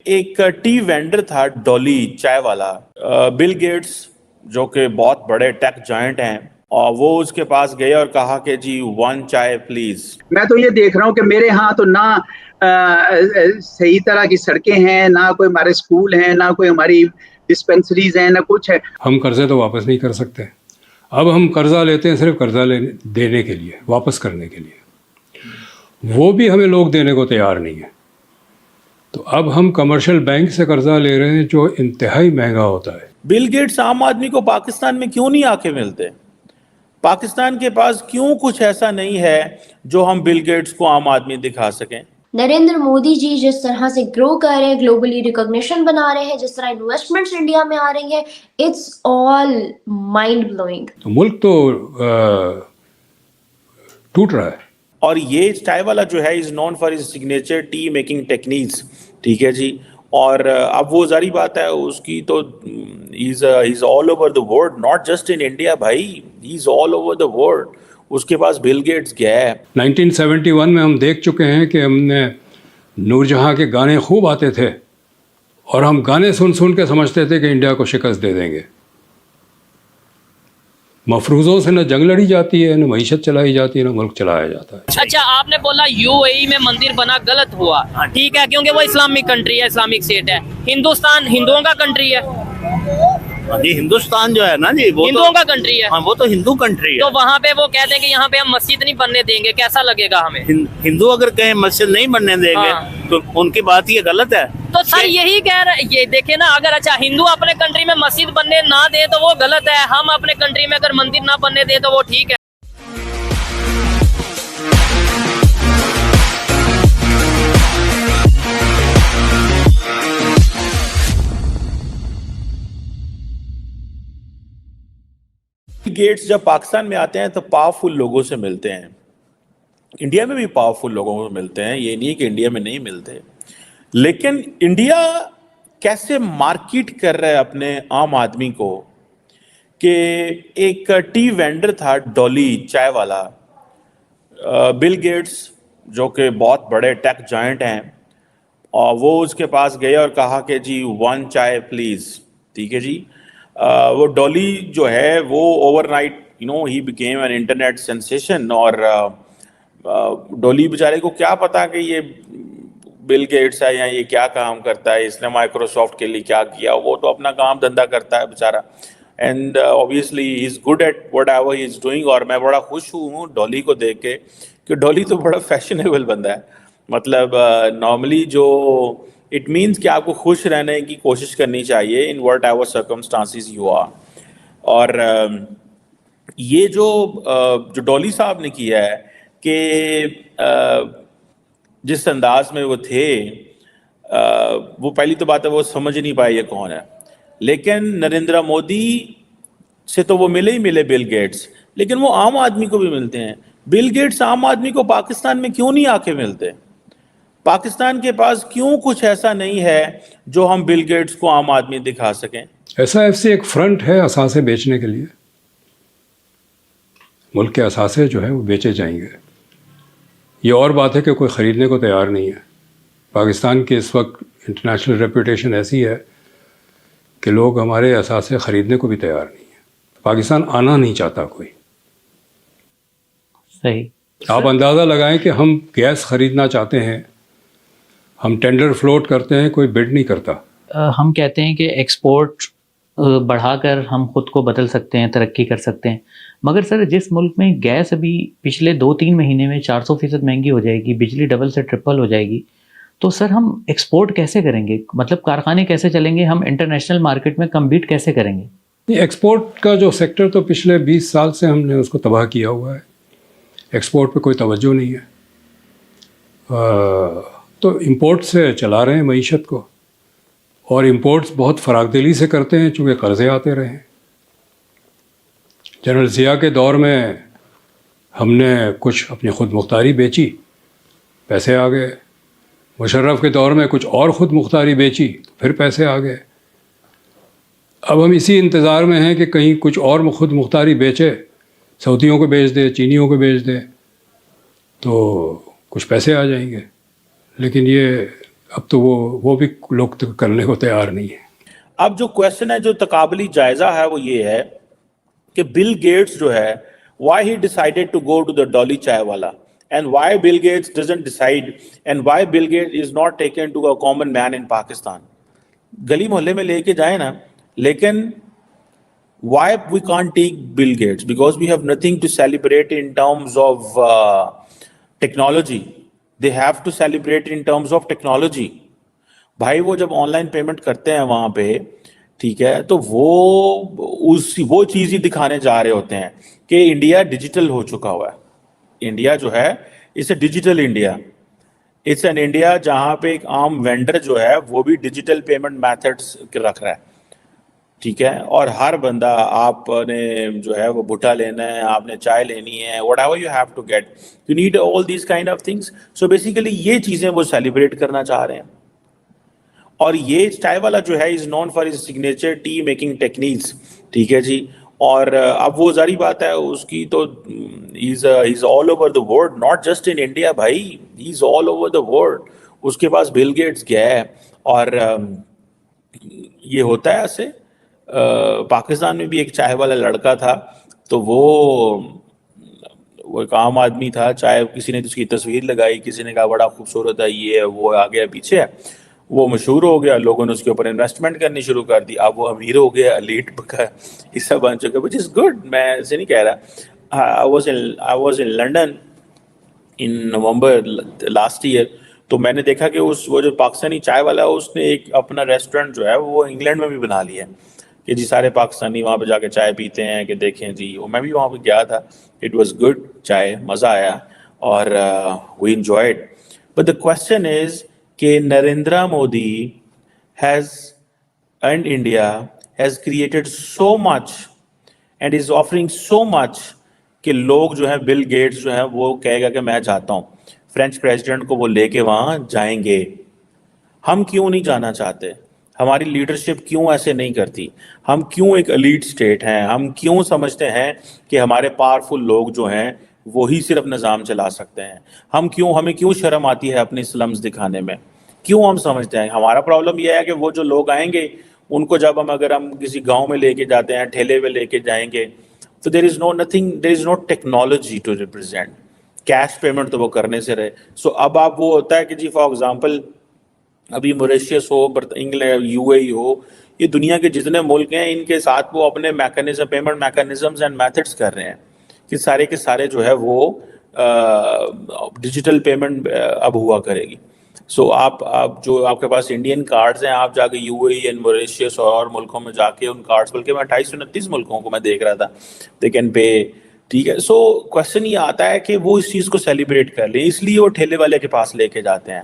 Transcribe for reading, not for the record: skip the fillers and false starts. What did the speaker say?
ایک T vendor تھا ڈولی چائے والا، بل گیٹس جو کہ بہت بڑے ٹیک جائنٹ ہیں، اور وہ اس کے پاس گئے اور کہا کہ جی 1 چائے پلیز۔ میں تو یہ دیکھ رہا ہوں کہ میرے ہاں تو نہ صحیح طرح کی سڑکیں ہیں، نہ کوئی ہمارے اسکول ہیں، نہ کوئی ہماری ڈسپینسریز ہیں، نہ کچھ ہے۔ ہم قرضے تو واپس نہیں کر سکتے، اب ہم قرضہ لیتے ہیں صرف قرضہ دینے کے لیے، واپس کرنے کے لیے، وہ بھی ہمیں لوگ دینے کو تیار نہیں ہیں۔ تو اب ہم کمرشل بینک سے قرضہ لے رہے ہیں جو انتہائی مہنگا ہوتا ہے۔ بل گیٹس عام آدمی کو پاکستان میں کیوں نہیں آ کے ملتے؟ پاکستان کے پاس کیوں کچھ ایسا نہیں ہے جو ہم بل گیٹس کو عام آدمی دکھا سکیں؟ نریندر مودی جی جس طرح سے گرو کر رہے ہیں، گلوبلی ریکگنیشن بنا رہے ہیں، جس طرح انویسٹمنٹس انڈیا میں آ رہی ہیں، اٹس آل مائنڈ بلوئنگ۔ تو ملک تو ٹوٹ رہا ہے۔ اور یہ چائے والا جو ہے is known for his signature tea making techniques, ٹھیک ہے جی۔ اور اب وہ ظاہری بات ہے اس کی تو has all over the world, not just in India بھائی، has all over the world. اس کے پاس بل گیٹس گیا ہے۔ 1971 میں ہم دیکھ چکے ہیں کہ ہم نے نور جہاں کے گانے خوب آتے تھے، اور ہم گانے سن سن کے سمجھتے تھے کہ انڈیا کو شکست دے دیں گے۔ مفروضوں سے نہ جنگ لڑی جاتی ہے، نہ معیشت چلائی جاتی ہے، نہ ملک چلایا جاتا ہے۔ اچھا، آپ نے بولا یو اے ای میں مندر بنا، غلط ہوا، ٹھیک ہے، کیونکہ وہ اسلامک کنٹری ہے، اسلامک اسٹیٹ ہے۔ ہندوستان ہندوؤں کا کنٹری ہے، جی ہندوستان جو ہے نا جی وہ ہندوؤں کا کنٹری ہے، ہاں وہ تو ہندو کنٹری ہے۔ تو وہاں پہ وہ کہتے ہیں کہ یہاں پہ ہم مسجد نہیں بننے دیں گے، کیسا لگے گا ہمیں؟ ہندو اگر کہیں مسجد نہیں بننے دیں گے تو ان کی بات یہ غلط ہے۔ تو سر یہی کہہ رہے ہیں، یہ دیکھیں نا، اگر اچھا ہندو اپنے کنٹری میں مسجد بننے نہ دیں تو وہ غلط ہے، ہم اپنے کنٹری میں اگر مندر نہ بننے دیں تو وہ ٹھیک ہے۔ گیٹس جب پاکستان میں آتے ہیں تو پاورفل لوگوں سے ملتے ہیں، انڈیا میں بھی پاورفل لوگوں سے ملتے ہیں، یہ نہیں کہ انڈیا میں نہیں ملتے، لیکن انڈیا کیسے مارکیٹ کر رہا ہے اپنے عام آدمی کو کہ ایک ٹی وینڈر تھا ڈولی چائے والا، بل گیٹس جو کہ بہت بڑے ٹیک جائنٹ ہیں، اور وہ اس کے پاس گئے اور کہا کہ جی 1 چائے پلیز، ٹھیک ہے جی۔ وہ ڈولی جو ہے وہ over night he became an internet sensation, اور ڈولی بیچارے کو کیا پتا کہ یہ بل گیٹس ہے یا یہ کیا کام کرتا ہے، اس نے مائکروسافٹ کے لیے کیا کیا، وہ تو اپنا کام دھندا کرتا ہے بیچارہ، and obviously he is good at whatever he is doing. اور میں بڑا خوش ہوں ڈولی کو دیکھ کے کہ ڈولی تو بڑا فیشنیبل بندہ ہے، مطلب نارملی جو اٹ مینس کہ آپ کو خوش رہنے کی کوشش کرنی چاہیے in whatever circumstances you are. اور یہ جو ڈولی صاحب نے کیا ہے کہ جس انداز میں وہ تھے، وہ پہلی تو بات ہے وہ سمجھ نہیں پائے یہ کون ہے، لیکن نریندر مودی سے تو وہ ملے ہی ملے بل گیٹس، لیکن وہ عام آدمی کو بھی ملتے ہیں۔ بل گیٹس عام آدمی کو پاکستان میں کیوں نہیں آ کے ملتے؟ پاکستان کے پاس کیوں کچھ ایسا نہیں ہے جو ہم بل گیٹس کو عام آدمی دکھا سکیں؟ ایسا ایف ایک فرنٹ ہے اثاثے بیچنے کے لیے، ملک کے اثاثے جو ہیں وہ بیچے جائیں گے۔ یہ اور بات ہے کہ کوئی خریدنے کو تیار نہیں ہے۔ پاکستان کی اس وقت انٹرنیشنل ریپوٹیشن ایسی ہے کہ لوگ ہمارے اثاثے خریدنے کو بھی تیار نہیں ہیں۔ پاکستان آنا نہیں چاہتا کوئی۔ صحیح، آپ اندازہ لگائیں کہ ہم گیس خریدنا چاہتے ہیں، ہم ٹینڈر فلوٹ کرتے ہیں، کوئی بڈ نہیں کرتا۔ ہم کہتے ہیں کہ ایکسپورٹ بڑھا کر ہم خود کو بدل سکتے ہیں، ترقی کر سکتے ہیں، مگر سر جس ملک میں گیس ابھی پچھلے 2-3 مہینے میں 400% مہنگی ہو جائے گی، بجلی ڈبل سے ٹرپل ہو جائے گی، تو سر ہم ایکسپورٹ کیسے کریں گے؟ مطلب کارخانے کیسے چلیں گے؟ ہم انٹرنیشنل مارکیٹ میں کمپیٹ کیسے کریں گے؟ ایکسپورٹ کا جو سیکٹر تو پچھلے 20 سال سے ہم نے اس کو تباہ کیا ہوا ہے، ایکسپورٹ پہ کوئی توجہ نہیں ہے، تو امپورٹ سے چلا رہے ہیں معیشت کو، اور امپورٹس بہت فراخ دلی سے کرتے ہیں چونکہ قرضے آتے رہے ہیں۔ جنرل ضیاء کے دور میں ہم نے کچھ اپنی خود مختاری بیچی، پیسے آ گئے۔ مشرف کے دور میں کچھ اور خود مختاری بیچی، پھر پیسے آ گئے۔ اب ہم اسی انتظار میں ہیں کہ کہیں کچھ اور خود مختاری بیچے، سعودیوں کو بیچ دے، چینیوں کو بیچ دے، تو کچھ پیسے آ جائیں گے، لیکن یہ اب تو وہ بھی لوگ تو کرنے کو تیار نہیں ہے. اب جو کوشچن ہے, جو تقابلی جائزہ ہے, وہ یہ ہے کہ بل گیٹس جو ہے, why he decided to go to the Dolly Chai Wala, and why Bill Gates doesn't decide, and why Bill Gates is not taken to a common man in Pakistan. گلی محلے میں لے کے جائیں نا, لیکن why we can't take Bill Gates? Because we have nothing to celebrate in terms of technology. They have to celebrate in terms of technology. بھائی وہ جب آن لائن پیمنٹ کرتے ہیں وہاں پہ, ٹھیک ہے, تو وہ چیز ہی دکھانے جا رہے ہوتے ہیں کہ انڈیا ڈیجیٹل ہو چکا ہوا ہے. انڈیا جو ہے it's a digital India, it's an India جہاں پہ ایک عام وینڈر جو ہے وہ بھی ڈیجیٹل پیمنٹ میتھڈس رکھ رہا ہے, ٹھیک ہے, اور ہر بندہ, آپ نے جو ہے وہ بھٹا لینا ہے, آپ نے چائے لینی ہے, whatever you have to get, you need all these kind of things. So basically یہ چیزیں وہ سیلیبریٹ کرنا چاہ رہے ہیں. اور یہ چائے والا جو ہے is known for his signature tea making techniques, ٹھیک ہے جی. اور اب وہ ظاہری بات ہے اس کی تو has all over the world, not just in India بھائی, ہی از آل اوور دا ورلڈ. اس کے پاس بل گیٹس گیا ہے, اور یہ ہوتا ہے ایسے. پاکستان میں بھی ایک چائے والا لڑکا تھا, تو وہ ایک عام آدمی تھا, چائے کسی نے اس کی تصویر لگائی, کسی نے کہا بڑا خوبصورت ہے, یہ ہے, وہ آگے پیچھے ہے, وہ مشہور ہو گیا, لوگوں نے اس کے اوپر انویسٹمنٹ کرنی شروع کر دی, اب وہ امیر ہو گیا, ایلیٹ کا حصہ بن چکا, which is good. میں ایسے نہیں کہہ رہا. I was in London in November last year, تو میں نے دیکھا کہ وہ جو پاکستانی چائے والا ہے, اس نے ایک اپنا ریسٹورینٹ جو ہے وہ انگلینڈ میں بھی بنا لیا ہے کہ جی سارے پاکستانی وہاں پہ جا کے چائے پیتے ہیں, کہ دیکھیں جی. میں بھی وہاں پہ گیا تھا, اٹ واز گڈ چائے, مزہ آیا, اور we enjoyed. But the question is کہ Narendra Modi has and India has created so much and is offering so much کہ لوگ جو ہیں, بل گیٹس جو ہیں وہ کہے گا کہ میں چاہتا ہوں, فرینچ پریزیڈنٹ کو وہ لے کے وہاں جائیں گے. ہم کیوں نہیں جانا چاہتے؟ ہماری لیڈرشپ کیوں ایسے نہیں کرتی؟ ہم کیوں ایک ایلیٹ اسٹیٹ ہیں؟ ہم کیوں سمجھتے ہیں کہ ہمارے پاورفل لوگ جو ہیں وہی صرف نظام چلا سکتے ہیں؟ ہمیں کیوں شرم آتی ہے اپنی سلمز دکھانے میں؟ کیوں ہم سمجھتے ہیں؟ ہمارا پرابلم یہ ہے کہ وہ جو لوگ آئیں گے ان کو جب اگر ہم کسی گاؤں میں لے کے جاتے ہیں, ٹھیلے پہ لے کے جائیں گے, تو there is no technology to represent. Cash payment تو وہ کرنے سے رہے. سو اب آپ وہ ہوتا ہے کہ جی فار ایگزامپل ابھی موریشیس ہو, انگلینڈ, یو اے ای ہو, یہ دنیا کے جتنے ملک ہیں ان کے ساتھ وہ اپنے پیمنٹ میکانزمز اینڈ میتھڈس کر رہے ہیں کہ سارے کے سارے جو ہے وہ ڈیجیٹل پیمنٹ اب ہوا کرے گی. سو آپ جو آپ کے پاس انڈین کارڈز ہیں, آپ جا کے you a E and Mauritius اور ملکوں میں جا کے ان کارڈز, بلکہ میں 2829 ملکوں کو میں دیکھ رہا تھا, دے کین پے, ٹھیک ہے. سو کوشچن یہ آتا ہے کہ وہ اس چیز کو سیلیبریٹ کر لیں, اس لیے وہ ٹھیلے والے کے پاس لے کے جاتے ہیں.